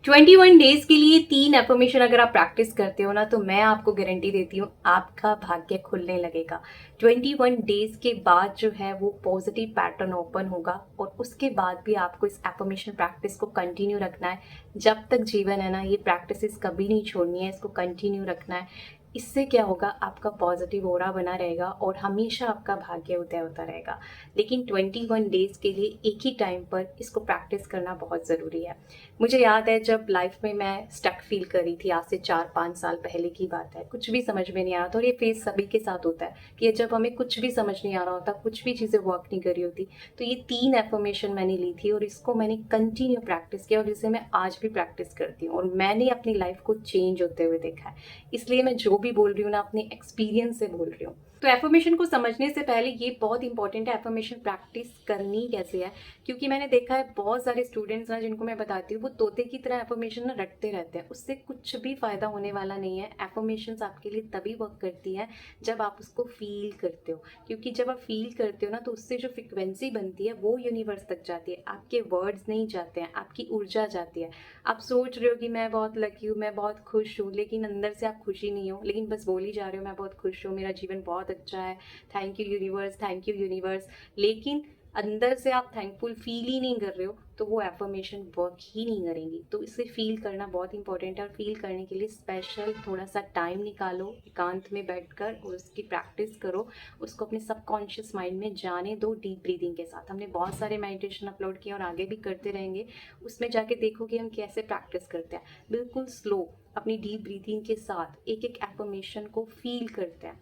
21 days के लिए 3 affirmation अगर आप प्रैक्टिस करते हो ना, तो मैं आपको गारंटी देती हूँ आपका भाग्य खुलने लगेगा। 21 डेज के बाद जो है वो पॉजिटिव पैटर्न ओपन होगा, और उसके बाद भी आपको इस एफर्मेशन प्रैक्टिस को कंटिन्यू रखना है। जब तक जीवन है ना, ये प्रैक्टिसेस कभी नहीं छोड़नी है, इसको कंटिन्यू रखना है। इससे क्या होगा, आपका पॉजिटिव ऑरा बना रहेगा और हमेशा आपका भाग्य उदय होता रहेगा। लेकिन 21 डेज के लिए एक ही टाइम पर इसको प्रैक्टिस करना बहुत ज़रूरी है। मुझे याद है जब लाइफ में मैं स्टक फील कर रही थी, आज से 4-5 साल पहले की बात है, कुछ भी समझ में नहीं आ रहा था। और ये फेस सभी के साथ होता है कि जब हमें कुछ भी समझ नहीं आ रहा होता, कुछ भी चीज़ें वर्क नहीं कर रही होती, तो ये 3 एफर्मेशन मैंने ली थी और इसको मैंने कंटिन्यू प्रैक्टिस किया, और जिसे मैं आज भी प्रैक्टिस करती हूँ, और मैंने अपनी लाइफ को चेंज होते हुए देखा है। इसलिए मैं जो भी बोल रही हूँ ना, अपने एक्सपीरियंस से बोल रही हूँ। तो एफर्मेशन को समझने से पहले ये बहुत इंपॉर्टेंट है, एफर्मेशन प्रैक्टिस करनी कैसे है। क्योंकि मैंने देखा है बहुत सारे स्टूडेंट्स ना, जिनको मैं बताती हूँ, वो तोते की तरह एफर्मेशन ना रटते रहते हैं, उससे कुछ भी फायदा होने वाला नहीं है। एफर्मेशंस आपके लिए तभी वर्क करती है जब आप उसको फील करते हो, क्योंकि जब आप फील करते हो ना, तो उससे जो फ्रिक्वेंसी बनती है वो यूनिवर्स तक जाती है। आपके वर्ड्स नहीं जाते हैं, आपकी ऊर्जा जाती है। आप सोच रहे हो कि मैं बहुत लकी हूँ, मैं बहुत खुश हूँ, लेकिन अंदर से आप खुशी नहीं हो, लेकिन बस बोल ही जा रहे हो मैं बहुत खुश हूँ, मेरा जीवन बहुत अच्छा है, thank you universe, thank you universe. लेकिन अंदर से आप थैंकफुल फील ही नहीं कर रहे हो, तो वो एफर्मेशन वर्क ही नहीं करेंगी। तो इसे फील करना बहुत इंपॉर्टेंट है, और फील करने के लिए स्पेशल थोड़ा सा टाइम निकालो, एकांत में बैठकर और उसकी प्रैक्टिस करो। उसको अपने सबकॉन्शियस माइंड में जाने दो, डीप ब्रीदिंग के साथ। हमने बहुत सारे मेडिटेशन अपलोड किए और आगे भी करते रहेंगे। उसमें जाके देखो कि हम कैसे प्रैक्टिस करते हैं, बिल्कुल स्लो अपनी डीप ब्रीथिंग के साथ एक एक एफर्मेशन को फील करते हैं,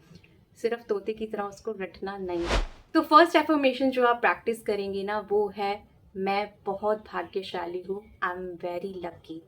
सिर्फ तोते की तरह उसको रटना नहीं है। तो फर्स्ट एफर्मेशन जो आप प्रैक्टिस करेंगे ना, वो है मैं बहुत भाग्यशाली हूँ, आई एम वेरी लकी।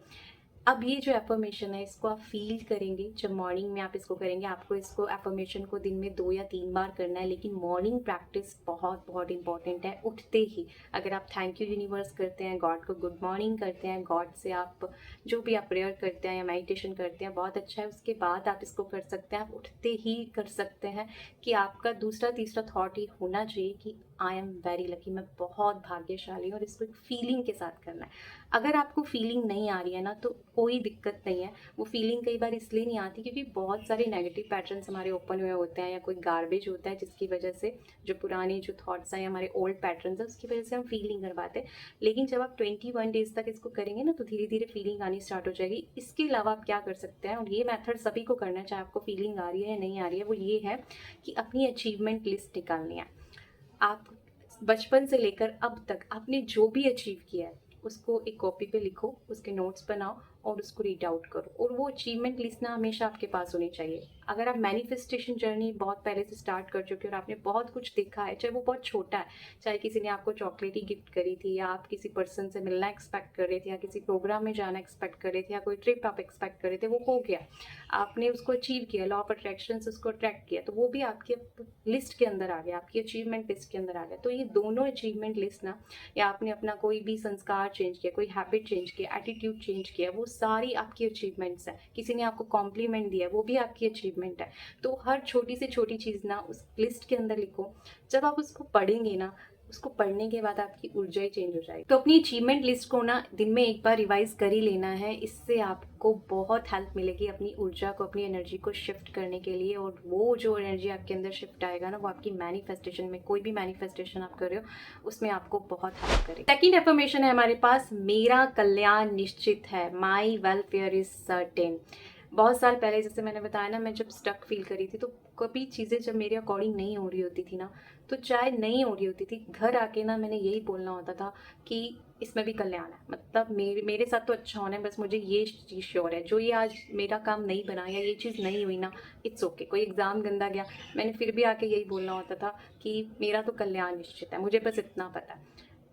अब ये जो एफर्मेशन है, इसको आप फील करेंगे जब मॉर्निंग में आप इसको करेंगे। आपको इसको एफर्मेशन को दिन में 2 या 3 बार करना है, लेकिन मॉर्निंग प्रैक्टिस बहुत बहुत इंपॉर्टेंट है। उठते ही अगर आप थैंक यू यूनिवर्स करते हैं, गॉड को गुड मॉर्निंग करते हैं, गॉड से आप जो भी आप प्रेयर करते हैं या मेडिटेशन करते हैं, बहुत अच्छा है। उसके बाद आप इसको कर सकते हैं, आप उठते ही कर सकते हैं कि आपका दूसरा तीसरा थॉट ही होना चाहिए कि आई एम वेरी लकी, मैं बहुत भाग्यशाली हूँ, और इसको एक फीलिंग के साथ करना है। अगर आपको फीलिंग नहीं आ रही है ना, तो कोई दिक्कत नहीं है। वो फीलिंग कई बार इसलिए नहीं आती क्योंकि बहुत सारे नेगेटिव पैटर्न्स हमारे ओपन हुए होते हैं, या कोई गार्बेज होता है जिसकी वजह से, जो पुराने जो थॉट्स हैं, हमारे ओल्ड पैटर्न्स हैं, उसकी वजह से हम फील नहीं कर पाते। लेकिन जब आप 21 डेज तक इसको करेंगे ना, तो धीरे धीरे फीलिंग आनी स्टार्ट हो जाएगी। इसके अलावा आप क्या कर सकते हैं, और ये मेथड सभी को करना है, चाहे आपको फीलिंग आ रही है या नहीं आ रही है, वो ये है कि अपनी अचीवमेंट लिस्ट निकालनी है। आप बचपन से लेकर अब तक आपने जो भी अचीव किया है, उसको एक कॉपी पे लिखो, उसके नोट्स बनाओ और उसको रीड आउट करो। और वो अचीवमेंट लिस्ट ना हमेशा आपके पास होनी चाहिए। अगर आप मैनिफेस्टेशन जर्नी बहुत पहले से स्टार्ट कर चुके हो और आपने बहुत कुछ देखा है, चाहे वो बहुत छोटा है, चाहे किसी ने आपको चॉकलेट ही गिफ्ट करी थी, या आप किसी पर्सन से मिलना एक्सपेक्ट कर रहे थे, या किसी प्रोग्राम में जाना एक्सपेक्ट कर रहे थे, या कोई ट्रिप आप एक्सपेक्ट कर रहे थे, वो हो गया, आपने उसको अचीव किया, लॉ ऑफ अट्रैक्शन से उसको अट्रैक्ट किया, तो वो भी आपके लिस्ट के अंदर आ गया, आपकी अचीवमेंट लिस्ट के अंदर आ गया। तो ये दोनों अचीवमेंट लिस्ट ना, या आपने अपना कोई भी संस्कार चेंज किया, कोई हैबिट चेंज किया, एटीट्यूड चेंज किया, वो सारी आपकी अचीवमेंट्स हैं। किसी ने आपको कॉम्प्लीमेंट दिया, वो भी आपकी अचीवमेंट है। तो हर छोटी से छोटी चीज़ ना उस लिस्ट के अंदर लिखो। जब आप उसको पढ़ेंगे ना, उसको पढ़ने के बाद आपकी ऊर्जा ही चेंज हो जाएगी। तो अपनी अचीवमेंट लिस्ट को ना दिन में एक बार रिवाइज कर ही लेना है। इससे आपको बहुत हेल्प मिलेगी अपनी ऊर्जा को, अपनी एनर्जी को शिफ्ट करने के लिए। और वो जो एनर्जी आपके अंदर शिफ्ट आएगा ना, वो आपकी मैनिफेस्टेशन में, कोई भी मैनिफेस्टेशन आप कर रहे हो, उसमें आपको बहुत हेल्प करेगा। सेकेंड एफर्मेशन है हमारे पास, मेरा कल्याण निश्चित है, माई वेलफेयर इज सर्टेन। बहुत साल पहले, जैसे मैंने बताया ना, मैं जब स्टक फील करी थी, तो कभी चीज़ें जब मेरे अकॉर्डिंग नहीं हो रही होती थी ना, तो चाहे नहीं हो रही होती थी, घर आके ना मैंने यही बोलना होता था कि इसमें भी कल्याण है। मतलब मेरे साथ तो अच्छा होना है, बस मुझे ये चीज़ श्योर है। जो ये आज मेरा काम नहीं बना या ये चीज़ नहीं हुई ना, इट्स ओके। कोई एग्ज़ाम गंदा गया, मैंने फिर भी आके यही बोलना होता था कि मेरा तो कल्याण निश्चित है, मुझे बस इतना पता है।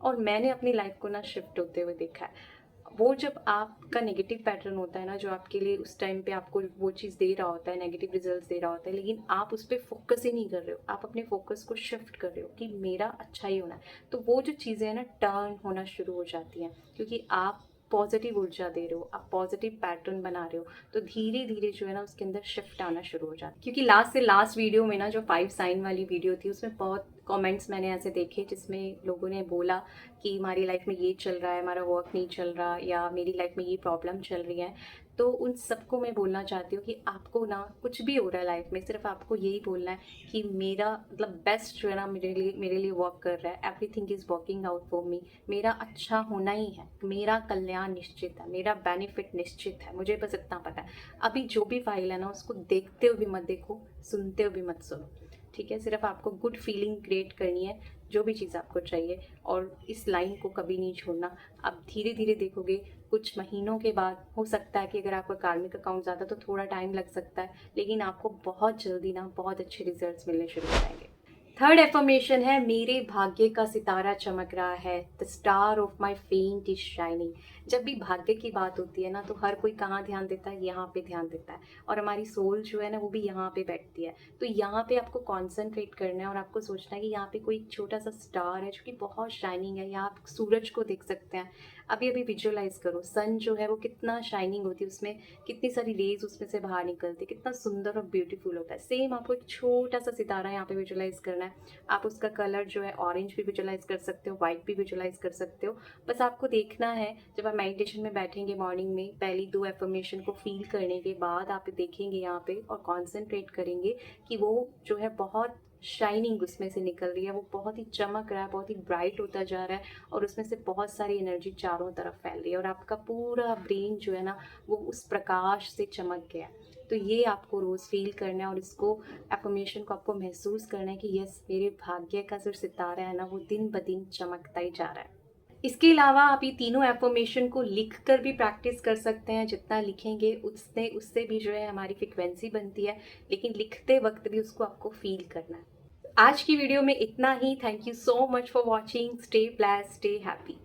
और मैंने अपनी लाइफ को ना शिफ्ट होते हुए देखा है। वो जब आपका नेगेटिव पैटर्न होता है ना, जो आपके लिए उस टाइम पे आपको वो चीज़ दे रहा होता है, नेगेटिव रिजल्ट्स दे रहा होता है, लेकिन आप उस पर फोकस ही नहीं कर रहे हो, आप अपने फोकस को शिफ्ट कर रहे हो कि मेरा अच्छा ही होना है, तो वो जो चीज़ें हैं ना, टर्न होना शुरू हो जाती हैं, क्योंकि आप पॉजिटिव ऊर्जा दे रहे हो, आप पॉजिटिव पैटर्न बना रहे हो। तो धीरे धीरे जो है ना, उसके अंदर शिफ्ट आना शुरू हो जाता है। क्योंकि लास्ट से लास्ट वीडियो में ना, जो 5 साइन वाली वीडियो थी, उसमें बहुत कमेंट्स मैंने ऐसे देखे जिसमें लोगों ने बोला कि हमारी लाइफ में ये चल रहा है, हमारा वर्क नहीं चल रहा, या मेरी लाइफ में ये प्रॉब्लम चल रही है। तो उन सबको मैं बोलना चाहती हूँ कि आपको ना कुछ भी हो रहा है लाइफ में, सिर्फ आपको यही बोलना है कि मेरा मतलब बेस्ट जो है ना मेरे लिए वर्क कर रहा है। Everything is working out for me. मेरा अच्छा होना ही है, मेरा कल्याण निश्चित है, मेरा बेनिफिट निश्चित है, मुझे बस इतना पता है। अभी जो भी फाइल है ना, उसको देखते हुए भी मत देखो, सुनते हुए भी मत सुनो, ठीक है? सिर्फ आपको गुड फीलिंग क्रिएट करनी है, जो भी चीज़ आपको चाहिए, और इस लाइन को कभी नहीं छोड़ना। आप धीरे धीरे देखोगे, कुछ महीनों के बाद हो सकता है कि अगर आपका कार्मिक अकाउंट ज़्यादा तो थोड़ा टाइम लग सकता है, लेकिन आपको बहुत जल्दी ना बहुत अच्छे रिजल्ट्स मिलने शुरू हो जाएंगे। थर्ड एफर्मेशन है, मेरे भाग्य का सितारा चमक रहा है। द स्टार ऑफ माई फेंट इज शाइनिंग। जब भी भाग्य की बात होती है ना, तो हर कोई कहाँ ध्यान देता है? यहाँ पे ध्यान देता है, और हमारी सोल जो है ना, वो भी यहाँ पे बैठती है। तो यहाँ पे आपको कॉन्सेंट्रेट करना है और आपको सोचना है कि यहाँ पे कोई एक छोटा सा स्टार है जो कि बहुत शाइनिंग है। यहाँ आप सूरज को देख सकते हैं। अभी अभी विजुअलाइज करो, सन जो है वो कितना शाइनिंग होती है, उसमें कितनी सारी रेज उसमें से बाहर निकलती है, कितना सुंदर और ब्यूटीफुल होता है। सेम आपको एक छोटा सा सितारा यहाँ पे विजुअलाइज करना है। आप उसका कलर जो है ऑरेंज भी विजुअलाइज कर सकते हो, वाइट भी विजुअलाइज कर सकते हो। बस आपको देखना है, जब आप मेडिटेशन में बैठेंगे मॉर्निंग में, पहली 2 एफर्मेशन को फील करने के बाद आप देखेंगे यहाँ पे और कॉन्सेंट्रेट करेंगे कि वो जो है बहुत शाइनिंग उसमें से निकल रही है, वो बहुत ही चमक रहा है, बहुत ही ब्राइट होता जा रहा है, और उसमें से बहुत सारी एनर्जी चारों तरफ फैल रही है, और आपका पूरा ब्रेन जो है ना, वो उस प्रकाश से चमक गया। तो ये आपको रोज़ फील करना है, और इसको एफर्मेशन को आपको महसूस करना है कि यस, मेरे भाग्य का जो सितारा है ना, वो दिन ब दिन चमकता ही जा रहा है। इसके अलावा आप ये तीनों एफर्मेशन को लिख कर भी प्रैक्टिस कर सकते हैं। जितना लिखेंगे उससे भी जो है हमारी फ्रिक्वेंसी बनती है, लेकिन लिखते वक्त भी उसको आपको फील करना है। आज की वीडियो में इतना ही। Thank you so much for watching. Stay blessed, stay happy.